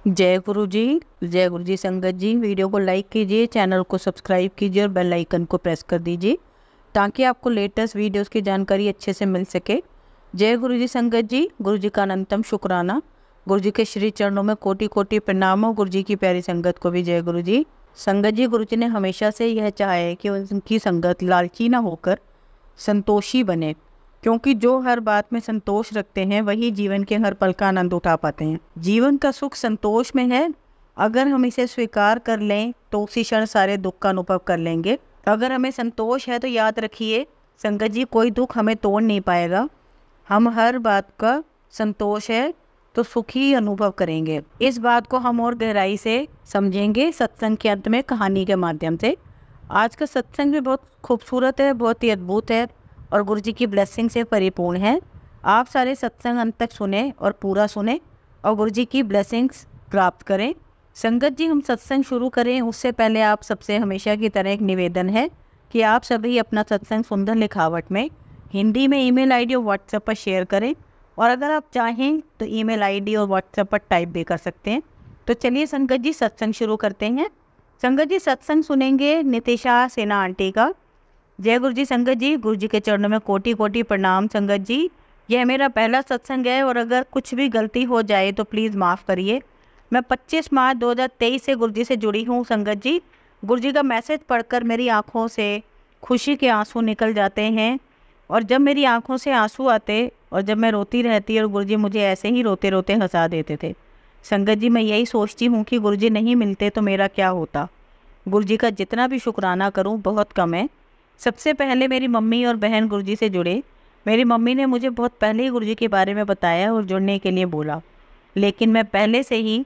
जय गुरु जी। जय गुरु जी। संगत जी, वीडियो को लाइक कीजिए, चैनल को सब्सक्राइब कीजिए और बेल आइकन को प्रेस कर दीजिए ताकि आपको लेटेस्ट वीडियोस की जानकारी अच्छे से मिल सके। जय गुरु जी। संगत जी, गुरु जी का अनंतम शुक्राना। गुरु जी के श्री चरणों में कोटि कोटि प्रणाम हो। गुरु जी की प्यारी संगत को भी जय गुरु जी। संगत जी, गुरु जी ने हमेशा से यह चाहा है कि उनकी संगत लालची ना होकर संतोषी बने, क्योंकि जो हर बात में संतोष रखते हैं वही जीवन के हर पल का आनंद उठा पाते हैं। जीवन का सुख संतोष में है। अगर हम इसे स्वीकार कर लें तो उसी क्षण सारे दुख का अनुभव कर लेंगे। अगर हमें संतोष है तो याद रखिए संगत जी, कोई दुख हमें तोड़ नहीं पाएगा। हम हर बात का संतोष है तो सुख ही अनुभव करेंगे। इस बात को हम और गहराई से समझेंगे सत्संग के अंत में कहानी के माध्यम से। आज का सत्संग भी बहुत खूबसूरत है, बहुत ही अद्भुत है और गुरु जी की ब्लेसिंग से परिपूर्ण है। आप सारे सत्संग अंत तक सुने और पूरा सुने और गुरु जी की ब्लेसिंग्स प्राप्त करें। संगत जी, हम सत्संग शुरू करें उससे पहले आप सबसे हमेशा की तरह एक निवेदन है कि आप सभी अपना सत्संग सुंदर लिखावट में हिंदी में ईमेल आईडी और व्हाट्सएप पर शेयर करें, और अगर आप चाहें तो ईमेल आईडी और व्हाट्सएप पर टाइप भी कर सकते हैं। तो चलिए संगत जी, सत्संग शुरू करते हैं। संगत जी, सत्संग सुनेंगे नितिशा सेना आंटी का। जय गुरु जी। संगत जी, गुरु जी के चरणों में कोटि कोटि प्रणाम। संगत जी, यह मेरा पहला सत्संग है और अगर कुछ भी गलती हो जाए तो प्लीज़ माफ़ करिए। मैं 25 मार्च 2023 से गुरु जी से जुड़ी हूँ। संगत जी, गुरु जी का मैसेज पढ़कर मेरी आँखों से खुशी के आंसू निकल जाते हैं, और जब मेरी आँखों से आंसू आते और जब मैं रोती रहती और गुरु जी मुझे ऐसे ही रोते रोते हंसा देते थे। संगत जी, मैं यही सोचती हूँ कि गुरु जी नहीं मिलते तो मेरा क्या होता। गुरु जी का जितना भी शुक्राना करूँ बहुत कम है। सबसे पहले मेरी मम्मी और बहन गुरु जी से जुड़े। मेरी मम्मी ने मुझे बहुत पहले ही गुरु जी के बारे में बताया और जुड़ने के लिए बोला, लेकिन मैं पहले से ही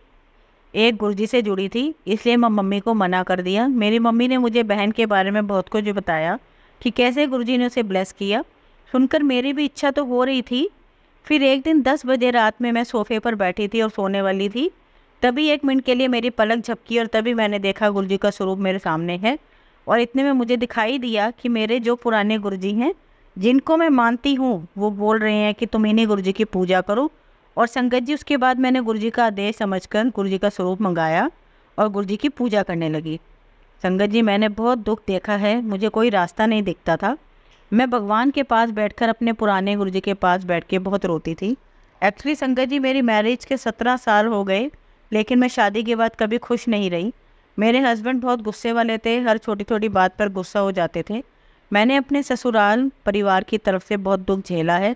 एक गुरु जी से जुड़ी थी, इसलिए मैं मम्मी को मना कर दिया। मेरी मम्मी ने मुझे बहन के बारे में बहुत कुछ बताया कि कैसे गुरु जी ने उसे ब्लेस किया। सुनकर मेरी भी इच्छा तो हो रही थी। फिर एक दिन 10 बजे रात में मैं सोफे पर बैठी थी और सोने वाली थी, तभी 1 मिनट के लिए मेरी पलक झपकी और तभी मैंने देखा गुरु जी का स्वरूप मेरे सामने है। और इतने में मुझे दिखाई दिया कि मेरे जो पुराने गुरु जी हैं, जिनको मैं मानती हूँ, वो बोल रहे हैं कि तुम इन्हीं गुरु जी की पूजा करो। और संगत जी, उसके बाद मैंने गुरु जी का आदेश समझकर गुरु जी का स्वरूप मंगाया और गुरु जी की पूजा करने लगी। संगत जी, मैंने बहुत दुख देखा है, मुझे कोई रास्ता नहीं दिखता था। मैं भगवान के पास बैठकर अपने पुराने गुरु जी के पास बैठ के बहुत रोती थी। एक्चुअली संगत जी, मेरी मैरिज के 17 साल हो गए, लेकिन मैं शादी के बाद कभी खुश नहीं रही। मेरे हस्बैंड बहुत गुस्से वाले थे, हर छोटी छोटी बात पर गुस्सा हो जाते थे। मैंने अपने ससुराल परिवार की तरफ से बहुत दुख झेला है।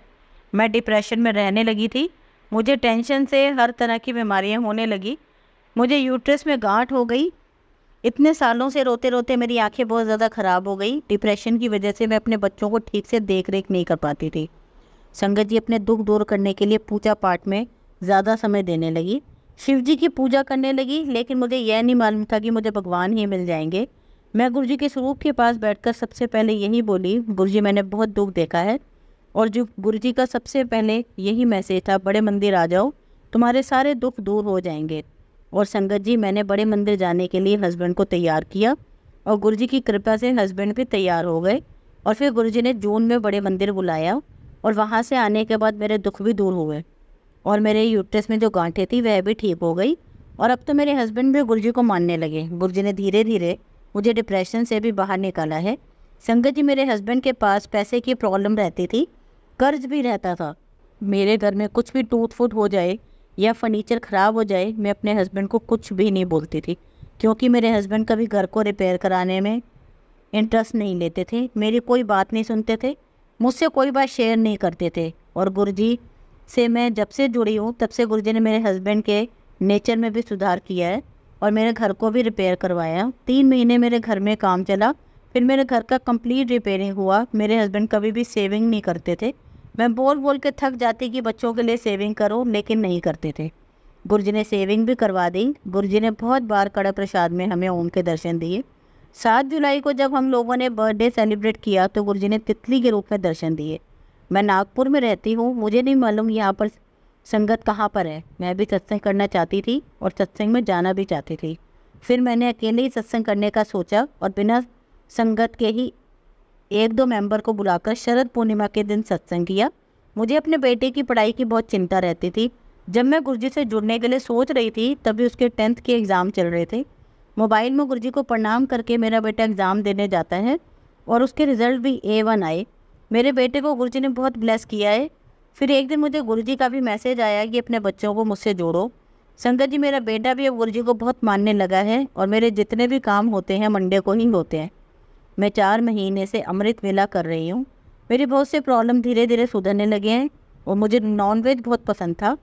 मैं डिप्रेशन में रहने लगी थी। मुझे टेंशन से हर तरह की बीमारियां होने लगी। मुझे यूट्रस में गांठ हो गई। इतने सालों से रोते रोते मेरी आंखें बहुत ज़्यादा ख़राब हो गई। डिप्रेशन की वजह से मैं अपने बच्चों को ठीक से देख रेख नहीं कर पाती थी। संगत जी, अपने दुख दूर करने के लिए पूजा पाठ में ज़्यादा समय देने लगी, शिव जी की पूजा करने लगी, लेकिन मुझे यह नहीं मालूम था कि मुझे भगवान ही मिल जाएंगे। मैं गुरु जी के स्वरूप के पास बैठकर सबसे पहले यही बोली, गुरु जी मैंने बहुत दुख देखा है, और जो गुरु जी का सबसे पहले यही मैसेज था, बड़े मंदिर आ जाओ, तुम्हारे सारे दुख दूर हो जाएंगे। और संगत जी, मैंने बड़े मंदिर जाने के लिए हस्बैंड को तैयार किया और गुरु जी की कृपा से हस्बैंड भी तैयार हो गए। और फिर गुरु जी ने जून में बड़े मंदिर बुलाया और वहाँ से आने के बाद मेरे दुख भी दूर हुए और मेरे यूट्रस में जो गांठें थी वह भी ठीक हो गई। और अब तो मेरे हस्बैंड भी गुरु जी को मानने लगे। गुरु जी ने धीरे धीरे मुझे डिप्रेशन से भी बाहर निकाला है। संगत जी, मेरे हस्बैंड के पास पैसे की प्रॉब्लम रहती थी, कर्ज भी रहता था। मेरे घर में कुछ भी टूट फूट हो जाए या फर्नीचर ख़राब हो जाए, मैं अपने हस्बैंड को कुछ भी नहीं बोलती थी, क्योंकि मेरे हस्बैंड कभी घर को रिपेयर कराने में इंटरेस्ट नहीं लेते थे, मेरी कोई बात नहीं सुनते थे, मुझसे कोई बात शेयर नहीं करते थे। और गुरु जी से मैं जब से जुड़ी हूँ तब से गुरु जी ने मेरे हस्बैंड के नेचर में भी सुधार किया है और मेरे घर को भी रिपेयर करवाया। 3 महीने मेरे घर में काम चला, फिर मेरे घर का कंप्लीट रिपेयरिंग हुआ। मेरे हस्बैंड कभी भी सेविंग नहीं करते थे। मैं बोल बोल के थक जाती कि बच्चों के लिए सेविंग करो, लेकिन नहीं करते थे। गुरु जी ने सेविंग भी करवा दी। गुरु जी ने बहुत बार कड़ा प्रसाद में हमें ओम के दर्शन दिए। 7 जुलाई को जब हम लोगों ने बर्थडे सेलिब्रेट किया तो गुरु जी ने तितली के रूप में दर्शन दिए। मैं नागपुर में रहती हूँ, मुझे नहीं मालूम यहाँ पर संगत कहाँ पर है। मैं भी सत्संग करना चाहती थी और सत्संग में जाना भी चाहती थी। फिर मैंने अकेले ही सत्संग करने का सोचा और बिना संगत के ही 1-2 मेंबर को बुलाकर शरद पूर्णिमा के दिन सत्संग किया। मुझे अपने बेटे की पढ़ाई की बहुत चिंता रहती थी। जब मैं गुरुजी से जुड़ने के लिए सोच रही थी तभी उसके 10th के एग्ज़ाम चल रहे थे। मोबाइल में गुरुजी को प्रणाम करके मेरा बेटा एग्ज़ाम देने जाता है और उसके रिज़ल्ट भी A1 आए। मेरे बेटे को गुरुजी ने बहुत ब्लेस किया है। फिर एक दिन मुझे गुरुजी का भी मैसेज आया कि अपने बच्चों को मुझसे जोड़ो। संगत जी, मेरा बेटा भी अब गुरुजी को बहुत मानने लगा है और मेरे जितने भी काम होते हैं मंडे को ही होते हैं। मैं 4 महीने से अमृत वेला कर रही हूँ। मेरी बहुत से प्रॉब्लम धीरे धीरे सुधरने लगे हैं और मुझे नॉनवेज बहुत पसंद था,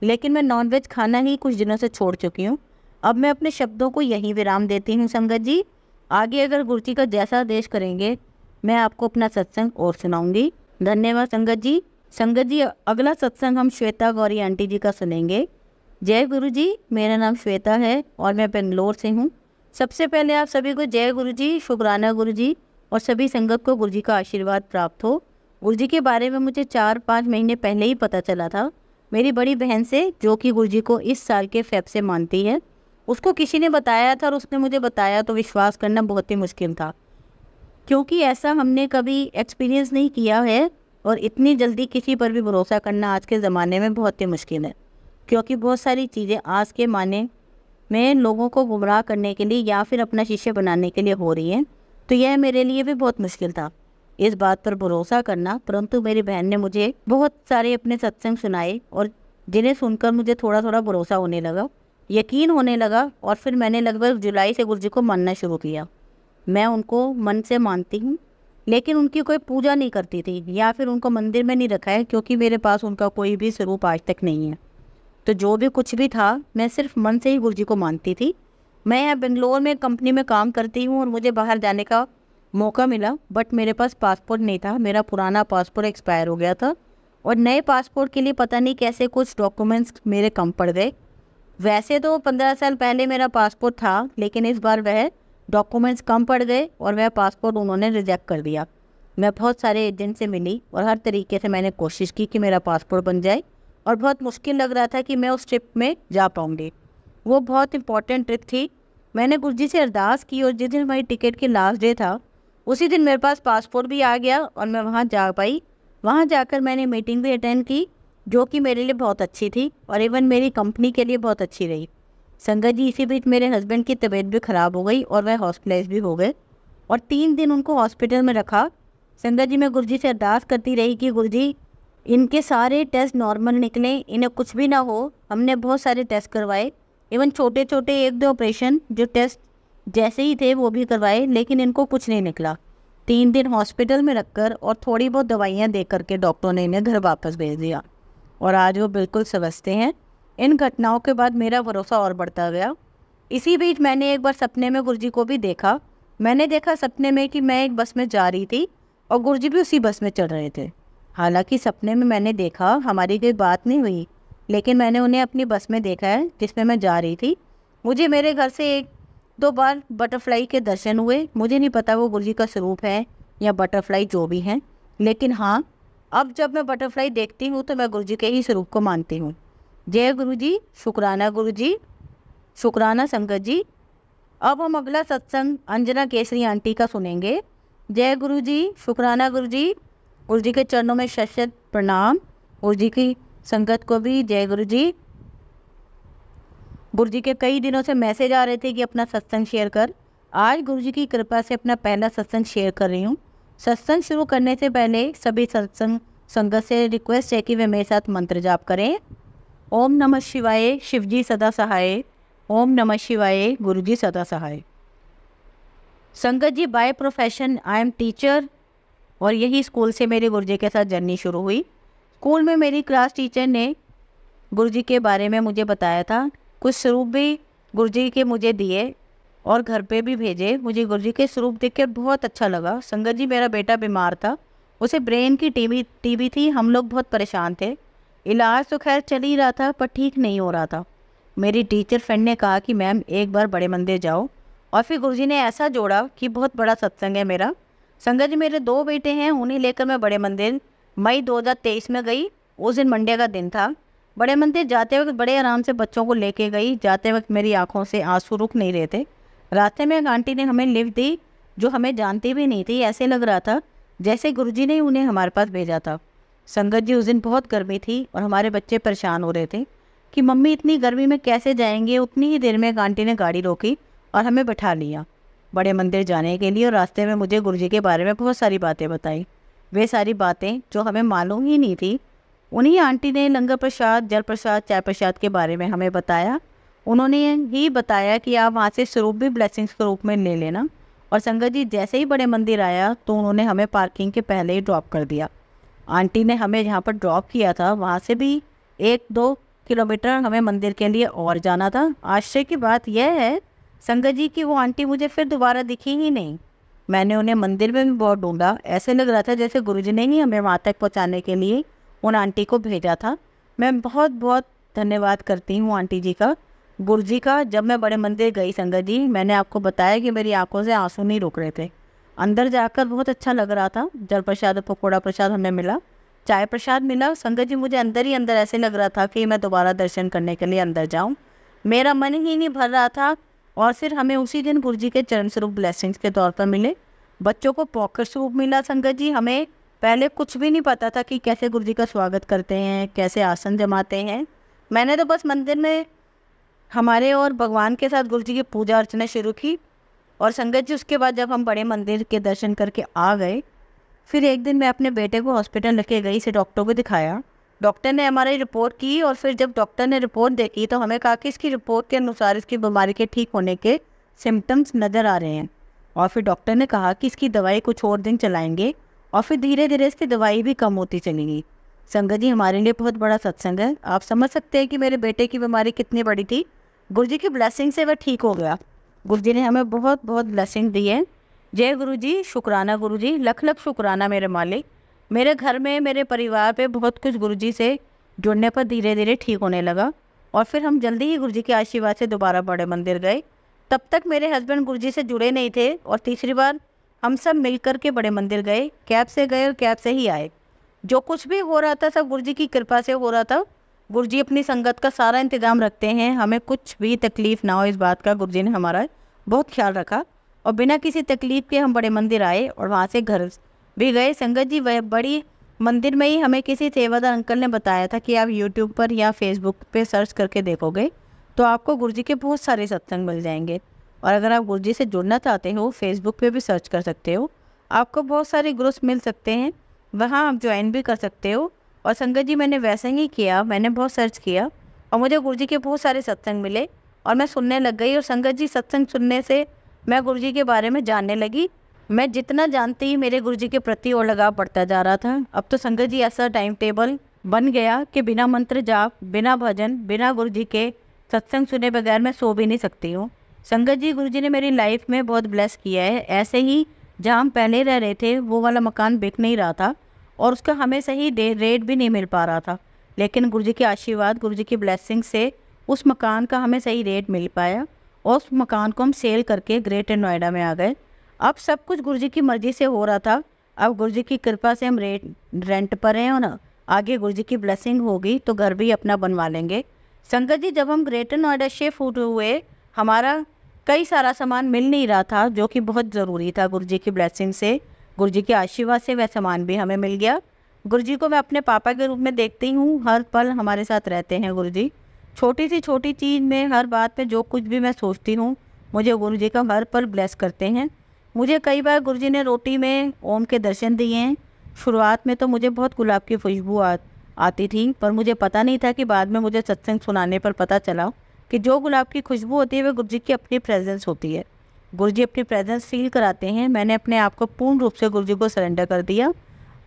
लेकिन मैं नॉनवेज खाना ही कुछ दिनों से छोड़ चुकी हूँ। अब मैं अपने शब्दों को यहीं विराम देती हूँ। संगत जी, आगे अगर गुरुजी का जैसा आदेश करेंगे मैं आपको अपना सत्संग और सुनाऊंगी। धन्यवाद संगत जी। संगत जी, अगला सत्संग हम श्वेता गौरी आंटी जी का सुनेंगे। जय गुरु जी, मेरा नाम श्वेता है और मैं बेंगलोर से हूँ। सबसे पहले आप सभी को जय गुरु जी, शुक्राना गुरु जी, और सभी संगत को गुरु जी का आशीर्वाद प्राप्त हो। गुरु जी के बारे में मुझे 4-5 महीने पहले ही पता चला था, मेरी बड़ी बहन से, जो कि गुरु जी को इस साल के फेब से मानती है। उसको किसी ने बताया था और उसने मुझे बताया तो विश्वास करना बहुत ही मुश्किल था, क्योंकि ऐसा हमने कभी एक्सपीरियंस नहीं किया है और इतनी जल्दी किसी पर भी भरोसा करना आज के ज़माने में बहुत ही मुश्किल है, क्योंकि बहुत सारी चीज़ें आज के माने में लोगों को गुमराह करने के लिए या फिर अपना शिष्य बनाने के लिए हो रही हैं। तो यह मेरे लिए भी बहुत मुश्किल था इस बात पर भरोसा करना, परंतु मेरी बहन ने मुझे बहुत सारे अपने सत्संग सुनाए और जिन्हें सुनकर मुझे थोड़ा थोड़ा भरोसा होने लगा, यकीन होने लगा। और फिर मैंने लगभग जुलाई से गुरु जी को मानना शुरू किया। मैं उनको मन से मानती हूँ, लेकिन उनकी कोई पूजा नहीं करती थी या फिर उनको मंदिर में नहीं रखा है, क्योंकि मेरे पास उनका कोई भी स्वरूप आज तक नहीं है। तो जो भी कुछ भी था मैं सिर्फ मन से ही गुरु जी को मानती थी। मैं यहाँ बेंगलोर में कंपनी में काम करती हूँ और मुझे बाहर जाने का मौका मिला, बट मेरे पास पासपोर्ट नहीं था। मेरा पुराना पासपोर्ट एक्सपायर हो गया था और नए पासपोर्ट के लिए पता नहीं कैसे कुछ डॉक्यूमेंट्स मेरे कम पड़ गए। वैसे तो 15 साल पहले मेरा पासपोर्ट था, लेकिन इस बार वह डॉक्यूमेंट्स कम पड़ गए और वह पासपोर्ट उन्होंने रिजेक्ट कर दिया। मैं बहुत सारे एजेंट से मिली और हर तरीके से मैंने कोशिश की कि मेरा पासपोर्ट बन जाए, और बहुत मुश्किल लग रहा था कि मैं उस ट्रिप में जा पाऊँगी। वो बहुत इंपॉर्टेंट ट्रिप थी। मैंने गुरुजी से अरदास की और जिस दिन हमारी टिकट की लास्ट डे था उसी दिन मेरे पास पासपोर्ट भी आ गया और मैं वहाँ जा पाई। वहाँ जाकर मैंने मीटिंग भी अटेंड की, जो कि मेरे लिए बहुत अच्छी थी और इवन मेरी कंपनी के लिए बहुत अच्छी रही। संगत जी, इसी बीच मेरे हस्बैंड की तबीयत भी ख़राब हो गई और वह हॉस्पिटलाइज भी हो गए और 3 दिन उनको हॉस्पिटल में रखा। संगत जी, मैं गुरुजी से अरदास करती रही कि गुरुजी इनके सारे टेस्ट नॉर्मल निकले, इन्हें कुछ भी ना हो। हमने बहुत सारे टेस्ट करवाए, इवन छोटे छोटे 1-2 ऑपरेशन जो टेस्ट जैसे ही थे वो भी करवाए, लेकिन इनको कुछ नहीं निकला। 3 दिन हॉस्पिटल में रखकर और थोड़ी बहुत दवाइयाँ दे करके डॉक्टरों ने इन्हें घर वापस भेज दिया और आज वो बिल्कुल स्वस्थ हैं। इन घटनाओं के बाद मेरा भरोसा और बढ़ता गया। इसी बीच मैंने एक बार सपने में गुरुजी को भी देखा। मैंने देखा सपने में कि मैं एक बस में जा रही थी और गुरुजी भी उसी बस में चढ़ रहे थे। हालांकि सपने में मैंने देखा, हमारी कोई बात नहीं हुई, लेकिन मैंने उन्हें अपनी बस में देखा है जिसमें मैं जा रही थी। मुझे मेरे घर से 1-2 बार बटरफ्लाई के दर्शन हुए। मुझे नहीं पता वो गुरुजी का स्वरूप है या बटरफ्लाई जो भी हैं, लेकिन हाँ, अब जब मैं बटरफ्लाई देखती हूँ तो मैं गुरुजी के ही स्वरूप को मानती हूँ। जय गुरु जी, शुक्राना गुरु जी, शुक्राना संगत जी। अब हम अगला सत्संग अंजना केसरी आंटी का सुनेंगे। जय गुरु जी, शुक्राना गुरु जी। गुरु जी के चरणों में शत प्रणाम। गुरु जी की संगत को भी जय गुरु जी। गुरु जी के कई दिनों से मैसेज आ रहे थे कि अपना सत्संग शेयर कर। आज गुरु जी की कृपा से अपना पहला सत्संग शेयर कर रही हूँ। सत्संग शुरू करने से पहले सभी सत्संग संगत से रिक्वेस्ट है कि वे मेरे साथ मंत्र जाप करें। ओम नमः शिवाय, शिव जी सदा सहाय। ओम नमः शिवाय, गुरु जी सदा सहाय। संगत ji, by profession I am teacher और यही स्कूल से मेरे गुरु जी के साथ जर्नी शुरू हुई। स्कूल में मेरी क्लास टीचर ने गुरु जी के बारे में मुझे बताया था। कुछ स्वरूप भी गुरु जी के मुझे दिए और घर पे भी भेजे। मुझे गुरु जी के स्वरूप देख कर बहुत अच्छा लगा। संगत जी, मेरा बेटा बीमार था, उसे ब्रेन की टीबी थी। हम लोग बहुत परेशान थे। इलाज तो खैर चल ही रहा था पर ठीक नहीं हो रहा था। मेरी टीचर फ्रेंड ने कहा कि मैम एक बार बड़े मंदिर जाओ, और फिर गुरुजी ने ऐसा जोड़ा कि बहुत बड़ा सत्संग है मेरा। संगत जी, मेरे 2 बेटे हैं, उन्हें लेकर मैं बड़े मंदिर मई 2023 में गई। उस दिन मंडे का दिन था। बड़े मंदिर जाते वक्त बड़े आराम से बच्चों को लेके गई। जाते वक्त मेरी आंखों से आंसू रुक नहीं रहे थे। रास्ते में एक आंटी ने हमें लिफ्ट दी जो हमें जानती भी नहीं थी। ऐसे लग रहा था जैसे गुरुजी ने उन्हें हमारे पास भेजा था। संगत जी, उस दिन बहुत गर्मी थी और हमारे बच्चे परेशान हो रहे थे। कि मम्मी इतनी गर्मी में कैसे जाएंगे। उतनी ही देर में एक आंटी ने गाड़ी रोकी और हमें बैठा लिया बड़े मंदिर जाने के लिए, और रास्ते में मुझे गुरुजी के बारे में बहुत सारी बातें बताई। वे सारी बातें जो हमें मालूम ही नहीं थी, उन्हीं आंटी ने लंगर प्रसाद, जल प्रसाद, चाय प्रसाद के बारे में हमें बताया। उन्होंने ही बताया कि आप वहाँ से स्वरूप भी ब्लेसिंग्स के रूप में ले लेना। और संगत जी, जैसे ही बड़े मंदिर आया तो उन्होंने हमें पार्किंग के पहले ही ड्रॉप कर दिया। आंटी ने हमें जहाँ पर ड्रॉप किया था वहाँ से भी 1-2 किलोमीटर हमें मंदिर के लिए और जाना था। आश्चर्य की बात यह है संगत जी कि वो आंटी मुझे फिर दोबारा दिखी ही नहीं। मैंने उन्हें मंदिर में भी बहुत ढूंढा, ऐसे लग रहा था जैसे गुरुजी ने ही हमें वहाँ तक पहुँचाने के लिए उन आंटी को भेजा था। मैं बहुत बहुत धन्यवाद करती हूँ आंटी जी का, गुरुजी का। जब मैं बड़े मंदिर गई संगत जी, मैंने आपको बताया कि मेरी आंखों से आंसू नहीं रुक रहे थे। अंदर जाकर बहुत अच्छा लग रहा था। जल प्रसाद, पकौड़ा प्रसाद हमें मिला, चाय प्रसाद मिला। संगत जी, मुझे अंदर ही अंदर ऐसे लग रहा था कि मैं दोबारा दर्शन करने के लिए अंदर जाऊँ। मेरा मन ही नहीं भर रहा था। और फिर हमें उसी दिन गुरुजी के चरण स्वरूप ब्लेसिंग्स के तौर पर मिले। बच्चों को पॉकेट स्वरूप मिला संगत जी। हमें पहले कुछ भी नहीं पता था कि कैसे गुरुजी का स्वागत करते हैं, कैसे आसन जमाते हैं। मैंने तो बस मंदिर में हमारे और भगवान के साथ गुरुजी की पूजा अर्चना शुरू की। और संगत जी, उसके बाद जब हम बड़े मंदिर के दर्शन करके आ गए, फिर एक दिन मैं अपने बेटे को हॉस्पिटल लेके गई, इसे डॉक्टर को दिखाया। डॉक्टर ने हमारी रिपोर्ट की और फिर जब डॉक्टर ने रिपोर्ट देखी तो हमें कहा कि इसकी रिपोर्ट के अनुसार इसकी बीमारी के ठीक होने के सिम्टम्स नज़र आ रहे हैं। और फिर डॉक्टर ने कहा कि इसकी दवाई कुछ और दिन चलाएंगे और फिर धीरे धीरे इसकी दवाई भी कम होती चलेगी। संगत जी, हमारे लिए बहुत बड़ा सत्संग है। आप समझ सकते हैं कि मेरे बेटे की बीमारी कितनी बड़ी थी। गुरुजी की ब्लेसिंग से वह ठीक हो गया। गुरुजी ने हमें बहुत बहुत ब्लेसिंग दी है। जय गुरु जी, शुक्राना गुरु जी, लख लख शुक्राना मेरे मालिक। मेरे घर में, मेरे परिवार पे बहुत कुछ गुरुजी से जुड़ने पर धीरे धीरे ठीक होने लगा। और फिर हम जल्दी ही गुरुजी के आशीर्वाद से दोबारा बड़े मंदिर गए। तब तक मेरे हस्बैंड गुरुजी से जुड़े नहीं थे और तीसरी बार हम सब मिलकर के बड़े मंदिर गए। कैब से गए और कैब से ही आए। जो कुछ भी हो रहा था सब गुरुजी की कृपा से हो रहा था। गुरुजी अपनी संगत का सारा इंतजाम रखते हैं, हमें कुछ भी तकलीफ़ ना हो इस बात का गुरुजी ने हमारा बहुत ख्याल रखा। और बिना किसी तकलीफ़ के हम बड़े मंदिर आए और वहाँ से घर भी गए। संगत जी, वह बड़ी मंदिर में ही हमें किसी सेवादार अंकल ने बताया था कि आप यूट्यूब पर या फेसबुक पे सर्च करके देखोगे तो आपको गुरुजी के बहुत सारे सत्संग मिल जाएंगे। और अगर आप गुरुजी से जुड़ना चाहते हो, फेसबुक पे भी सर्च कर सकते हो, आपको बहुत सारे ग्रुप्स मिल सकते हैं, वहाँ आप ज्वाइन भी कर सकते हो। और संगत जी, मैंने वैसे ही किया, मैंने बहुत सर्च किया और मुझे गुरुजी के बहुत सारे सत्संग मिले और मैं सुनने लग गई। और संगत जी, सत्संग सुनने से मैं गुरुजी के बारे में जानने लगी। मैं जितना जानती मेरे गुरुजी के प्रति और लगाव बढ़ता जा रहा था। अब तो संगत जी ऐसा टाइम टेबल बन गया कि बिना मंत्र जाप, बिना भजन, बिना गुरुजी के सत्संग सुने बगैर मैं सो भी नहीं सकती हूँ। संगत जी, गुरुजी ने मेरी लाइफ में बहुत ब्लेस किया है। ऐसे ही जहाँ हम पहले रह रहे थे वो वाला मकान बिक नहीं रहा था और उसका हमें सही रेट भी नहीं मिल पा रहा था, लेकिन गुरुजी के आशीर्वाद, गुरुजी की ब्लेसिंग से उस मकान का हमें सही रेट मिल पाया और उस मकान को हम सेल करके ग्रेटर नोएडा में आ गए। अब सब कुछ गुरुजी की मर्ज़ी से हो रहा था। अब गुरुजी की कृपा से हम रेंट पर हैं और ना आगे गुरुजी की ब्लेसिंग होगी तो घर भी अपना बनवा लेंगे। संगत जी, जब हम ग्रेटर नोएडा शिफ्ट हुए, हमारा कई सारा सामान मिल नहीं रहा था जो कि बहुत ज़रूरी था। गुरुजी की ब्लेसिंग से, गुरुजी के आशीर्वाद से वह सामान भी हमें मिल गया। गुरुजी को मैं अपने पापा के रूप में देखती हूँ, हर पल हमारे साथ रहते हैं गुरुजी। छोटी सी छोटी चीज़ में, हर बात पे जो कुछ भी मैं सोचती हूँ, मुझे गुरुजी का हर पल ब्लेस करते हैं। मुझे कई बार गुरुजी ने रोटी में ओम के दर्शन दिए हैं। शुरुआत में तो मुझे बहुत गुलाब की खुशबू आती थी, पर मुझे पता नहीं था कि बाद में मुझे सत्संग सुनाने पर पता चला कि जो गुलाब की खुशबू होती है वह गुरुजी की अपनी प्रेजेंस होती है। गुरुजी अपनी प्रेजेंस फील कराते हैं। मैंने अपने आप को पूर्ण रूप से गुरुजी को सरेंडर कर दिया।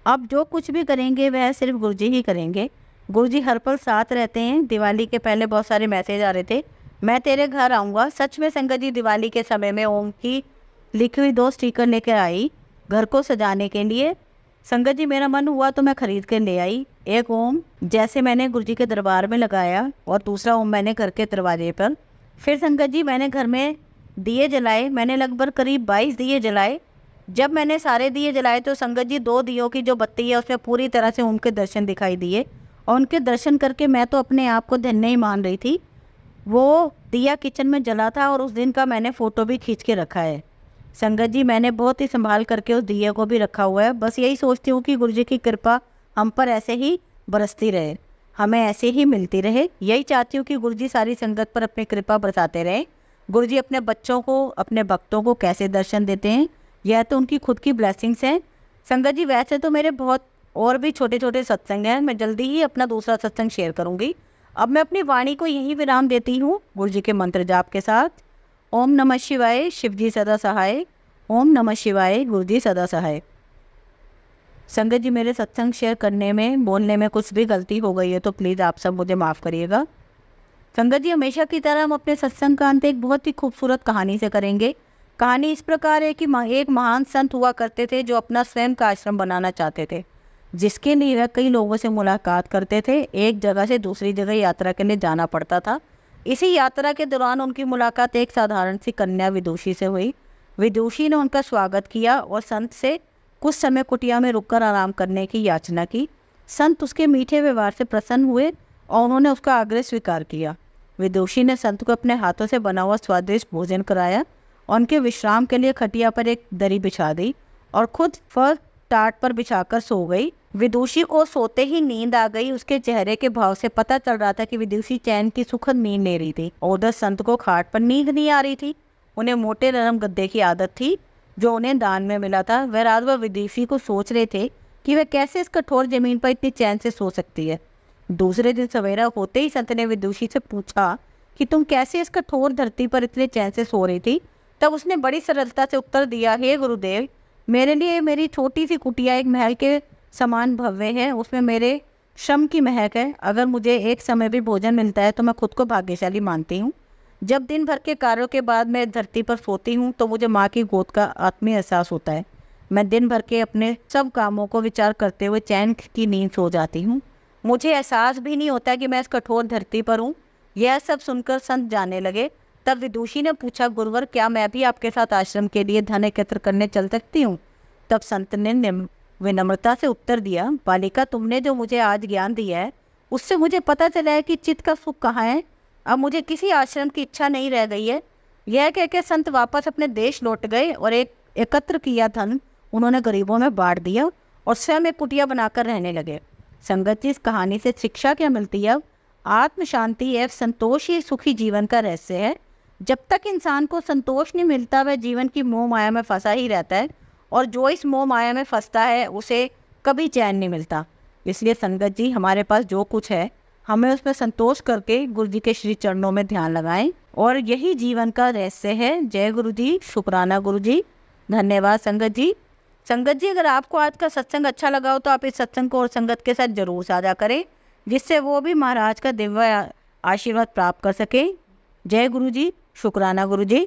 अब जो कुछ भी करेंगे वह सिर्फ गुरुजी ही करेंगे। गुरुजी हर पल साथ रहते हैं। दिवाली के पहले बहुत सारे मैसेज आ रहे थे, मैं तेरे घर आऊँगा। सच में संगत जी, दिवाली के समय में ओम की लिखी हुई 2 स्टिकर लेकर आई घर को सजाने के लिए। संगत जी, मेरा मन हुआ तो मैं खरीद कर ले आई। एक ओम जैसे मैंने गुरुजी के दरबार में लगाया और दूसरा ओम मैंने घर के दरवाजे पर। फिर संगत जी, मैंने घर में दिए जलाए। मैंने लगभग करीब 22 दिए जलाए। जब मैंने सारे दिए जलाए तो संगत जी, 2 दियों की जो बत्ती है उसमें पूरी तरह से ओम के दर्शन दिखाई दिए और उनके दर्शन करके मैं तो अपने आप को धन्य ही मान रही थी। वो दिया किचन में जला था और उस दिन का मैंने फ़ोटो भी खींच के रखा है। संगत जी, मैंने बहुत ही संभाल करके उस दिए को भी रखा हुआ है। बस यही सोचती हूँ कि गुरुजी की कृपा हम पर ऐसे ही बरसती रहे। हमें ऐसे ही मिलती रहे। यही चाहती हूँ कि गुरु जी सारी संगत पर अपनी कृपा बरसाते रहें। गुरु जी अपने बच्चों को, अपने भक्तों को कैसे दर्शन देते हैं, यह तो उनकी खुद की ब्लेसिंग्स हैं। संगत जी वैसे तो मेरे बहुत और भी छोटे छोटे सत्संग हैं, मैं जल्दी ही अपना दूसरा सत्संग शेयर करूँगी। अब मैं अपनी वाणी को यहीं विराम देती हूँ गुरु जी के मंत्र जाप के साथ। ओम नमः शिवाय, शिव जी सदा सहाय। ओम नमः शिवाय, गुरु जी सदा सहाय। संगत जी मेरे सत्संग शेयर करने में, बोलने में कुछ भी गलती हो गई है तो प्लीज़ आप सब मुझे माफ़ करिएगा। संगत जी हमेशा की तरह हम अपने सत्संग का अंत एक बहुत ही खूबसूरत कहानी से करेंगे। कहानी इस प्रकार है कि एक महान संत हुआ करते थे जो अपना स्वयं का आश्रम बनाना चाहते थे, जिसके लिए वह कई लोगों से मुलाकात करते थे। एक जगह से दूसरी जगह यात्रा के लिए जाना पड़ता था। इसी यात्रा के दौरान उनकी मुलाकात एक साधारण सी कन्या विदुषी से हुई। विदुषी ने उनका स्वागत किया और संत से कुछ समय कुटिया में रुककर आराम करने की याचना की। संत उसके मीठे व्यवहार से प्रसन्न हुए और उन्होंने उसका आग्रह स्वीकार किया। विदुषी ने संत को अपने हाथों से बना हुआ स्वादिष्ट भोजन कराया और उनके विश्राम के लिए खटिया पर एक दरी बिछा दी और खुद फर टाट पर बिछाकर सो गई। विदुषी को सोते ही नींद आ गई। उसके चेहरे के भाव से पता चल रहा था कि विदुषी चैन की सुखद नींद ले रही थी। उधर संत को खाट पर नींद नहीं आ रही थी। उन्हें मोटे नरम गद्दे की आदत थी जो उन्हें दान में मिला था। वह रात भर विदुषी को सोच रहे थे कि वह कैसे इस कठोर जमीन पर इतनी चैन से सो सकती है। दूसरे दिन सवेरा होते ही संत ने विदुषी से पूछा कि तुम कैसे इस कठोर धरती पर इतने चैन से सो रही थी। तब उसने बड़ी सरलता से उत्तर दिया, हे गुरुदेव, मेरे लिए मेरी छोटी सी कुटिया एक महल के समान भव्य है। उसमें मेरे श्रम की महक है। अगर मुझे एक समय भी भोजन मिलता है तो मैं खुद को भाग्यशाली मानती हूँ। जब दिन भर के कार्यों के बाद मैं धरती पर सोती हूँ तो मुझे माँ की गोद का आत्मीय एहसास होता है। मैं दिन भर के अपने सब कामों को विचार करते हुए चैन की नींद सो जाती हूँ। मुझे एहसास भी नहीं होता कि मैं इस कठोर धरती पर हूँ। यह सब सुनकर संत जाने लगे। तब विदुषी ने पूछा, गुरुवर, क्या मैं भी आपके साथ आश्रम के लिए धन एकत्र करने चल सकती हूँ? तब संत ने विनम्रता से उत्तर दिया, बालिका, तुमने जो मुझे आज ज्ञान दिया है उससे मुझे पता चला है कि चित्त का सुख कहाँ है। अब मुझे किसी आश्रम की इच्छा नहीं रह गई है। यह कहकर संत वापस अपने देश लौट गए और एक एकत्र किया धन उन्होंने गरीबों में बांट दिया और स्वयं एक कुटिया बनाकर रहने लगे। संगत जी, इस कहानी से शिक्षा क्या मिलती है? आत्म शांति एवं संतोष ही सुखी जीवन का रहस्य है। जब तक इंसान को संतोष नहीं मिलता वह जीवन की मोह माया में फंसा ही रहता है, और जो इस मोह माया में फंसता है उसे कभी चैन नहीं मिलता। इसलिए संगत जी, हमारे पास जो कुछ है हमें उसमें संतोष करके गुरु जी के श्री चरणों में ध्यान लगाएं, और यही जीवन का रहस्य है। जय गुरु जी, शुक्राना गुरु जी, धन्यवाद संगत जी। संगत जी, अगर आपको आज का सत्संग अच्छा लगा हो तो आप इस सत्संग को और संगत के साथ जरूर साझा करें, जिससे वो भी महाराज का दिव्य आशीर्वाद प्राप्त कर सके। जय गुरु जी, शुक्राना गुरु जी।